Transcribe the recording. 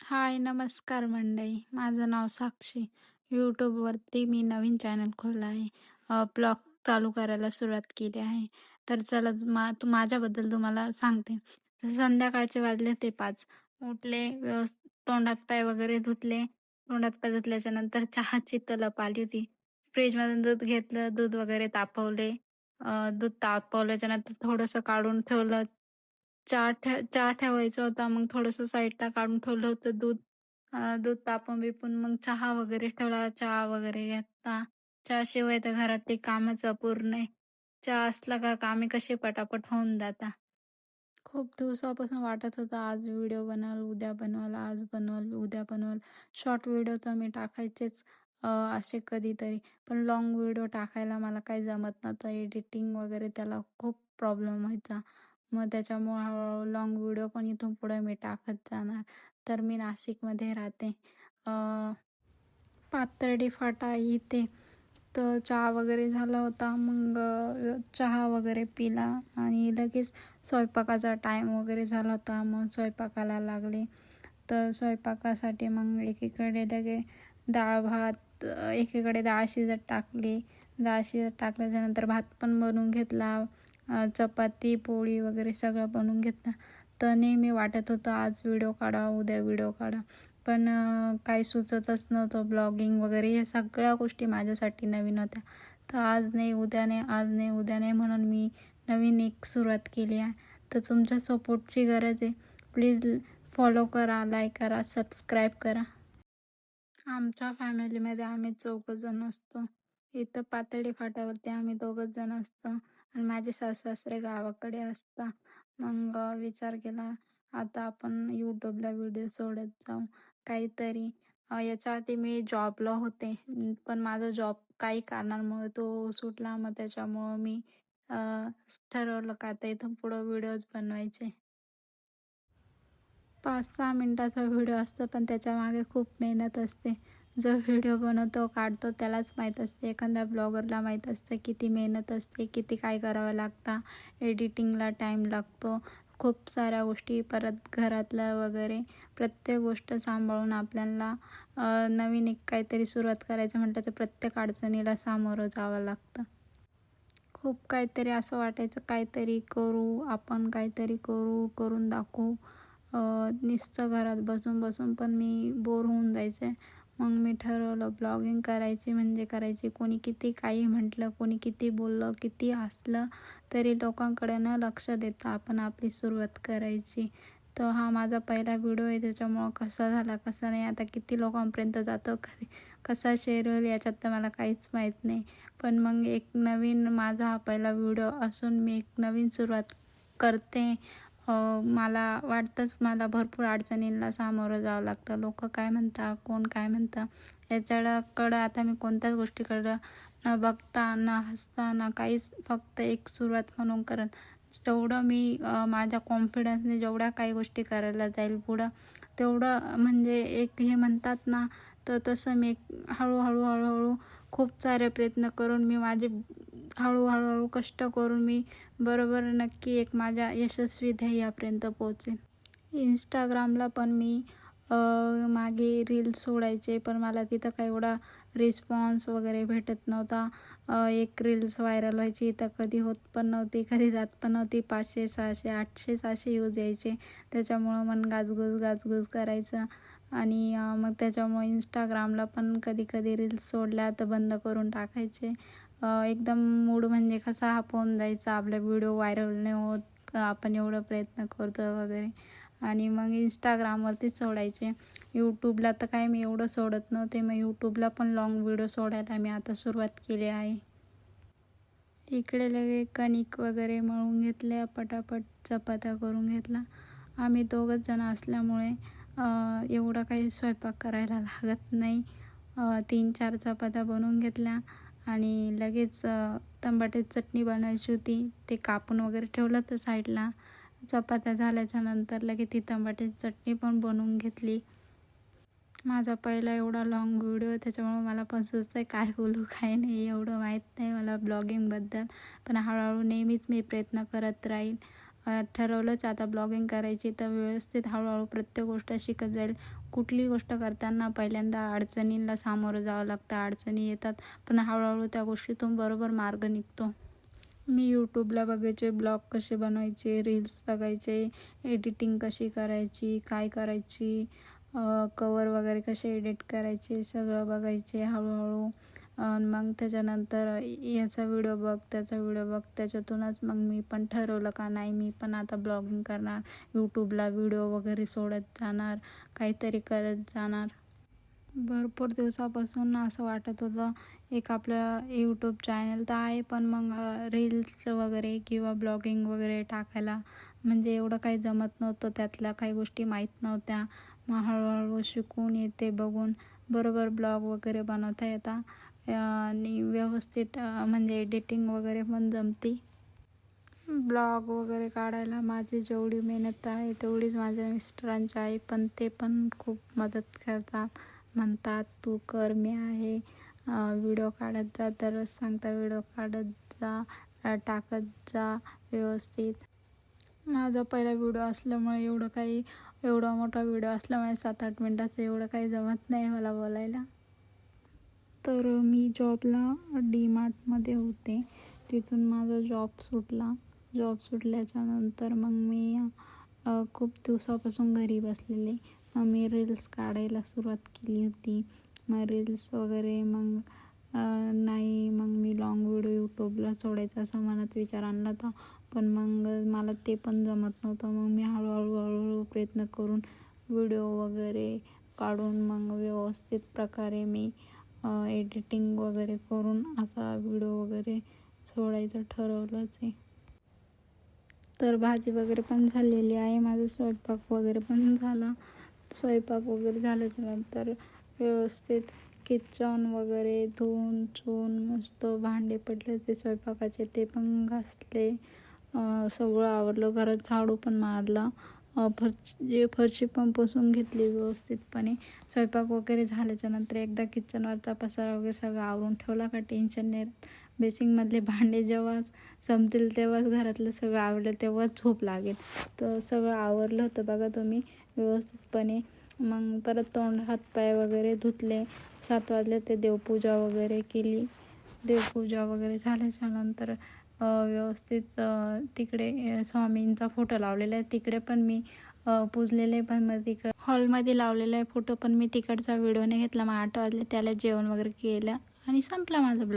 हाय, नमस्कार मंडळी. माझं नाव साक्षी. यूट्यूबवरती मी नवीन चॅनल खोलला आहे. ब्लॉग चालू करायला सुरुवात केली आहे. तर चला माझ्याबद्दल तुम्हाला सांगते. तर संध्याकाळचे वाजले ते 5. उठले, तोंडात पाय वगैरे धुतले. तोंडात पाय धुतल्याच्या नंतर चहाची तलप आली होती. फ्रीजमधून दूध घेतलं, दूध वगैरे तापवले. दूध तापवल्याच्या नंतर थोडंसं काढून ठेवलं. चहा ठेवायचा होता, मग थोडंसं साईडला काढून ठेवलं होतं दूध. दूध तापून-बिपून मग चहा वगैरे ठेवला, चहा वगैरे घेतला. चहाशिवाय तर घरातली कामच अपूर्ण आहे. चहा असला का कामे कशी पटापट होऊन जातात. खूप दिवसापासून वाटत होतं आज व्हिडिओ बनवाल, उद्या बनवाल, आज बनवाल, उद्या बनवाल. शॉर्ट व्हिडिओ तर मी टाकायचेच असे कधीतरी. पण लाँग व्हिडिओ टाकायला मला काही जमत नव्हतं. एडिटिंग वगैरे त्याला खूप प्रॉब्लेम व्हायचा. मग त्याच्यामुळं हळूहळू लाँग व्हिडिओ पण इथून पुढे मी टाकत जाणार. तर मी नाशिकमध्ये राहते. अ, पाथर्डी फाटा इथे. तर चहा वगैरे झाला होता. मग चहा वगैरे पिला आणि लगेच स्वयंपाकाचा टाईम वगैरे झाला होता. मग स्वयंपाकाला लागले. तर स्वयंपाकासाठी मग एकीकडे लगे डाळ-भात, एकीकडे डाळ शिजत टाकली. डाळ शिजत टाकल्याच्यानंतर भात पण बनवून घेतला. चपाती, पोळी वगैरे सगळं बनवून घेतलं. तर नेहमी वाटत होतं आज व्हिडिओ काढा, उद्या व्हिडिओ काढा. पण काही सुचतच नव्हतं. ब्लॉगिंग वगैरे या सगळ्या गोष्टी माझ्यासाठी नवीन होत्या. तर आज नाही, उद्या नाही, आज नाही, उद्या नाही म्हणून मी नवीन एक सुरुवात केली आहे. तर तुमच्या सपोर्टची गरज आहे. प्लीज फॉलो करा, लाईक करा, सबस्क्राईब करा. आमच्या फॅमिलीमध्ये आम्ही चौघंजण असतो. इथं पाथर्डी फाट्यावरती आम्ही दोघंच जण असतो आणि माझे सासू-सासरे गावाकडे असतात. मग विचार केला आता आपण यूट्यूबला व्हिडिओ सोडत जाऊ काहीतरी. याच्या आधी मी जॉबला होते, पण माझा जॉब काही कारणांमुळे तो सुटला. मग त्याच्यामुळं मी अ, ठरवलं का आता इथून पुढं व्हिडिओज बनवायचे. 5-6 मिनिटाचा व्हिडिओ असतो, पण त्याच्यामागे खूप मेहनत असते. जो व्हिडिओ बनवतो, काढतो त्यालाच माहीत असते. एखाद्या ब्लॉगरला माहीत असतं किती मेहनत असते, किती काय करावं लागतं. एडिटिंगला टाईम लागतो. खूप साऱ्या गोष्टी, परत घरातलं वगैरे प्रत्येक गोष्ट सांभाळून आपल्याला नवीन एक काहीतरी सुरुवात करायचं म्हटलं तर प्रत्येक अडचणीला सामोरं जावं लागतं. खूप काहीतरी असं वाटायचं काहीतरी करू, आपण काहीतरी करू, करून दाखवू. नुसतं घरात बसून पण मी बोर होऊन जायचे. मग मी ठरवलं ब्लॉगिंग करायची म्हणजे करायची. कोणी किती काही म्हटलं, कोणी किती बोललं, किती हसलं तरी लोकांकडे न लक्ष देता आपण आपली सुरुवात करायची. तर हा माझा पहिला व्हिडिओ आहे, त्याच्यामुळं कसा झाला कसा नाही, आता किती लोकांपर्यंत जातो, कसा शेअर होईल याच्यात तर मला काहीच माहीत नाही. पण मग एक नवीन माझा हा पहिला व्हिडिओ असून मी एक नवीन सुरुवात करते. मला वाटतंच मला भरपूर अडचणींना सामोरं जावं लागतं. लोकं काय म्हणतात, कोण काय म्हणतं याच्याकडं आता मी कोणत्याच गोष्टीकडं न बघता, न हसता, न काहीच, फक्त एक सुरुवात म्हणून करेन. जेवढं मी माझ्या कॉन्फिडन्सने जेवढ्या काही गोष्टी करायला जाईल पुढं, तेवढं म्हणजे एक हे म्हणतात ना, तर तसं मी हळूहळू खूप सारे प्रयत्न करून मी माझे हळूहळू कष्ट करून मी बरोबर नक्की एक माझ्या यशस्वी ध्येयापर्यंत पोहोचेन. इंस्टाग्रामला पण मी मागे रील्स सोडायचे, पण मला तिथं काही एवढा रिस्पॉन्स वगैरे भेटत नव्हता. एक रील्स व्हायरल व्हायची तर कधी होत पण नव्हती, कधी जात पण नव्हती. 500, 600, 800 असे व्ह्यूज यायचे. त्याच्यामुळं मन गाजगुज करायचं आणि मग त्याच्यामुळे इंस्टाग्रामला पण कधी रील्स सोडल्या तर बंद करून टाकायचे. एकदम मूड म्हणजे कसा हाफ होऊन जायचा, आपला व्हिडिओ व्हायरल नाही होत, आपण एवढं प्रयत्न करतो वगैरे, आणि मग इंस्टाग्रामवरतीच सोडायचे. यूट्यूबला तर काय मी एवढं सोडत नव्हते. मग यूट्यूबला पण लाँग व्हिडिओ सोडायला मी आता सुरुवात केली आहे. इकडे लगे कणिक वगैरे मळून घेतल्या, पटापट चपात्या करून घेतला. आम्ही दोघंच जण असल्यामुळे एवढं काही स्वयंपाक करायला लागत नाही. 3-4 चपात्या बनवून घेतल्या आणि लगेच टमाट्याची चटणी बनवायची होती. ते कापून वगैरे ठेवलं तर साईडला. चपात्या झाल्याच्या नंतर लगेच ती टमाट्याची चटणी पण बनवून घेतली. माझा पहिला एवढा लाँग व्हिडिओ, त्याच्यामुळे मला पण सुचतंय काय बोलू काय नाही, एवढं माहीत नाही मला ब्लॉगिंगबद्दल. पण हळूहळू नेहमीच मी प्रयत्न करत राहील. ठरवलंच आता ब्लॉगिंग करायची तर व्यवस्थित हळूहळू प्रत्येक गोष्ट शिकत जाईल. कुठली गोष्ट करताना पहिल्यांदा अडचणींना सामोरं जावं लागतं, अडचणी येतात, पण हळूहळू त्या गोष्टीतून बरोबर मार्ग निघतो. मी यूट्यूबला बघायचे ब्लॉग कसे बनवायचे, रील्स बघायचे, एडिटिंग कशी करायची, काय करायची, कवर वगैरे कसे एडिट करायचे, सगळं बघायचे हळूहळू. मग त्याच्यानंतर याचा व्हिडिओ बघ, त्याचा व्हिडिओ बघ, त्याच्यातूनच मग मी पण ठरवलं का नाही मी पण आता ब्लॉगिंग करणार, यूट्यूबला व्हिडिओ वगैरे सोडत जाणार, काहीतरी करत जाणार. भरपूर दिवसापासून असं वाटत होतं एक आपलं यूट्यूब चॅनल तर आहे, पण मग रील्स वगैरे किंवा ब्लॉगिंग वगैरे टाकायला म्हणजे एवढं काही जमत नव्हतं, त्यातल्या काही गोष्टी माहीत नव्हत्या. मग हळूहळू शिकून येते बघून बरोबर ब्लॉग वगैरे बनवता येतात आणि व्यवस्थित म्हणजे एडिटिंग वगैरे पण जमते. ब्लॉग वगैरे काढायला माझी जेवढी मेहनत आहे तेवढीच माझ्या मिस्टरांची आहे, पण ते पण खूप मदत करतात. म्हणतात तू कर, मी आहे, व्हिडिओ काढत जा, दररोज सांगता व्हिडिओ काढत जा, टाकत जा व्यवस्थित. माझा पहिला व्हिडिओ असल्यामुळे एवढा मोठा व्हिडिओ असल्यामुळे 7-8 मिनटाचं एवढं काही जमत नाही मला बोलायला. तर मी जॉबला DMartमध्ये होते, तिथून माझा जॉब सुटला. जॉब सुटल्याच्यानंतर मग मी खूप दिवसापासून घरी बसलेले. मग मी रील्स काढायला सुरुवात केली होती. मग रील्स वगैरे मग मग मी लाँग व्हिडिओ यूट्यूबला सोडायचा असा मनात विचार आणला होता, पण मग मला ते पण जमत नव्हतं. मग मी हळूहळू प्रयत्न करून व्हिडिओ वगैरे काढून मग व्यवस्थित प्रकारे मी एडिटिंग वगैरे करून आता व्हिडिओ वगैरे सोडायचं ठरवलंच आहे. तर भाजी वगैरे पण झालेली आहे, माझा स्वयंपाक वगैरे पण झाला. स्वयंपाक वगैरे झाल्याच्यानंतर व्यवस्थित किचन वगैरे धुवून चुवून मस्त भांडे पडले होते स्वयंपाकाचे ते पण घासले. सगळं आवरलं, घरात झाडू पण मारला, फरशी पण पुसून घेतली व्यवस्थितपणे. स्वयंपाक वगैरे झाल्याच्यानंतर एकदा किचनवरचा पसारा वगैरे सगळं आवरून ठेवला का टेन्शन नाही राहत. बेसिंगमधले भांडे जेव्हा संपतील तेव्हाच घरातलं सगळं आवरलं तेव्हाच झोप लागेल. तर सगळं आवरलं होतं बघा तुम्ही व्यवस्थितपणे. मग परत तोंड हातपाय वगैरे धुतले. 7 वाजले ते देवपूजा वगैरे केली. देवपूजा वगैरे झाल्याच्यानंतर व्यवस्थित तिकडे स्वामींचा फोटो लावलेला आहे, तिकडे पण मी पूजलेले, पण मग तिकडे हॉलमध्ये लावलेला आहे फोटो, पण मी तिकडचा व्हिडिओ नाही घेतला. मग 8 वाजले त्याला जेवण वगैरे केलं आणि संपला माझा ब्लॉग.